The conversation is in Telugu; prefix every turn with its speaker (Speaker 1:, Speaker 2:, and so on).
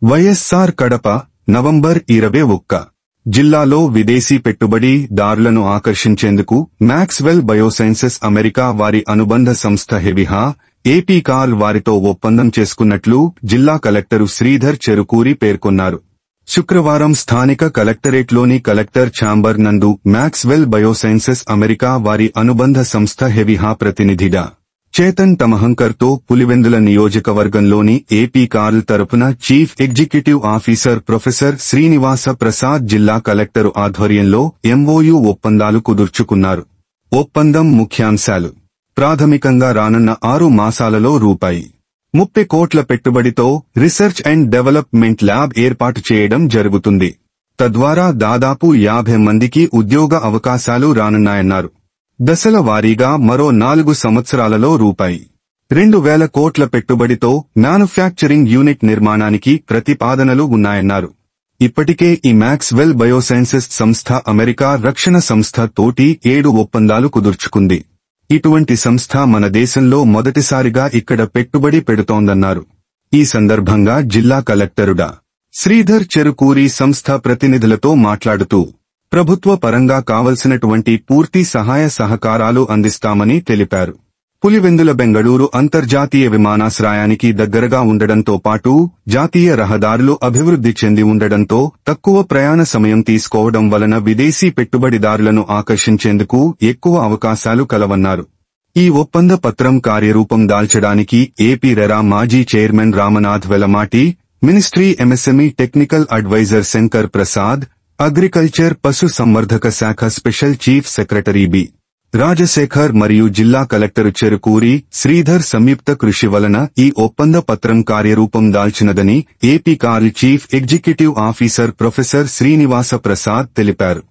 Speaker 1: వైఎస్సార్ కడప నవంబర్ 21 జిల్లాలో విదేశీ పెట్టుబడిదారులను ఆకర్షించేందుకు మ్యాక్స్వెల్ బయోసైన్సెస్ అమెరికా వారి అనుబంధ సంస్థ హెవిహా ఏపీ కాల్ వారితో ఒప్పందం చేసుకున్నట్లు జిల్లా కలెక్టరు శ్రీధర్ చెరుకూరి పేర్కొన్నారు. శుక్రవారం స్థానిక కలెక్టరేట్లోని కలెక్టర్ ఛాంబర్ నందు మ్యాక్స్వెల్ బయోసైన్సెస్ అమెరికా వారి అనుబంధ సంస్థ హెవిహా ప్రతినిధిగా చేతన్ తమహంకర్తో పులివెందుల నియోజకవర్గంలోని ఏపీ కార్ల్ తరపున chief executive officer professor Srinivasa Prasad జిల్లా కలెక్టరు ఆధ్వర్యంలో ఎంఓయూ ఒప్పందాలు కుదుర్చుకున్నారు. ఒప్పందం ముఖ్యాంశాలు: ప్రాథమికంగా రానున్న 6 మాసాలలో రూ.30 కోట్ల పెట్టుబడితో రీసెర్చ్ అండ్ డెవలప్మెంట్ ల్యాబ్ ఏర్పాటు చేయడం జరుగుతుంది. తద్వారా దాదాపు 50 మందికి ఉద్యోగ అవకాశాలు రానున్నాయన్నారు. దశల వారీగా మరో 4 సంవత్సరాలలో రూ.2000 కోట్ల పెట్టుబడితో మ్యానుఫ్యాక్చరింగ్ యూనిట్ నిర్మాణానికి ప్రతిపాదనలు ఉన్నాయన్నారు. ఇప్పటికే ఈ మ్యాక్స్వెల్ బయోసైన్సెస్ సంస్థ అమెరికా రక్షణ సంస్థ తోటి 7 ఒప్పందాలు కుదుర్చుకుంది. ఇటువంటి సంస్థ మన దేశంలో మొదటిసారిగా ఇక్కడ పెట్టుబడి పెడుతోందన్నారు. ఈ సందర్భంగా జిల్లా కలెక్టరుడా శ్రీధర్ చెరుకూరి సంస్థ ప్రతినిధులతో మాట్లాడుతూ ప్రభుత్వ పరంగా కావలసినటువంటి పూర్తి సహాయ సహకారాలు అందిస్తామని తెలిపారు. పులివెందుల బెంగళూరు అంతర్జాతీయ విమానాశ్రయానికి దగ్గరగా ఉండడంతో పాటు జాతీయ రహదారులు అభివృద్ధి చెంది ఉండడంతో తక్కువ ప్రయాణ సమయం తీసుకోవడం వలన విదేశీ పెట్టుబడిదారులను ఆకర్షించేందుకు ఎక్కువ అవకాశాలు కలవన్నారు. ఈ ఒప్పంద పత్రం కార్యరూపం దాల్చడానికి ఏపీ రెరా మాజీ chairman Ramanath Velamati, ministry MSME technical advisor Shankar Prasad, agriculture పశు సంవర్ధక శాఖ special chief secretary B. Rajasekhar మరియు జిల్లా కలెక్టరు చెరుకూరి శ్రీధర్ సంయుక్త కృషి వలన ఈ ఒప్పంద పత్రం కార్యరూపం దాల్చినదని AP CARL chief executive officer professor Srinivasa Prasad తెలిపారు.